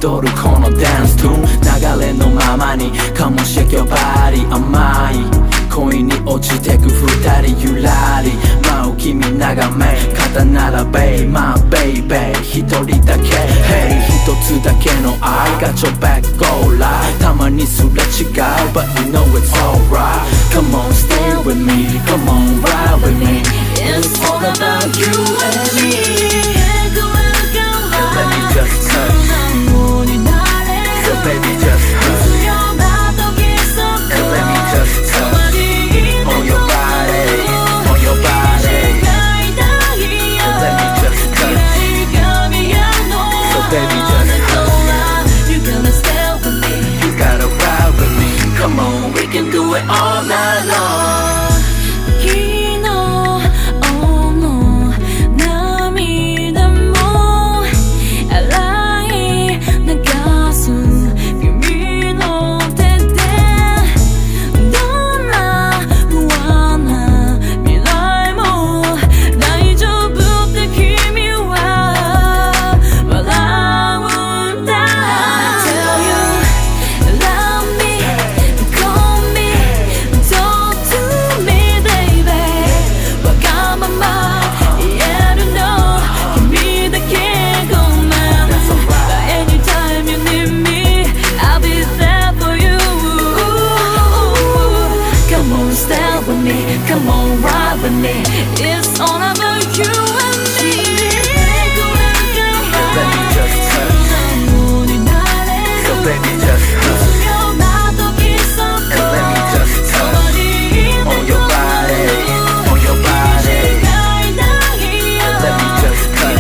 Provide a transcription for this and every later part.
踊るこのダンストゥーン流れのままに Come on shake your body 甘い恋に落ちてく二人ゆらり舞う君眺め肩並べ My baby 一人だけ Hey 一つだけの愛 Got your back go live たまにすれ違う But you know it's alright Come on stay with me Come on ride with me It's all about you and me Let me just touch So baby just touch And let me just touch On your body On your body And let me just touch So baby just touch You gotta stay with me You gotta ride with me Come on we can do it all night long Come on, ride with me. It's all about you and me. Let me just touch So baby just touch And let me just touch On your body On your body And let me just touch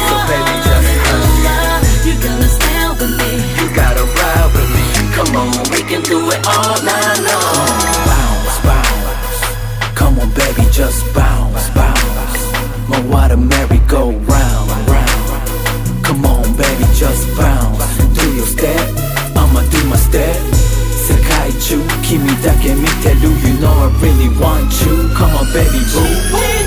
So baby just touch You gotta stay with me You gotta ride with me Come on, we can do it all night long Come on baby just bounce, bounce My water merry-go round, round Come on baby just bounce Do your step, I'ma do my step 世界中君だけ見てる You know I really want you Come on baby boo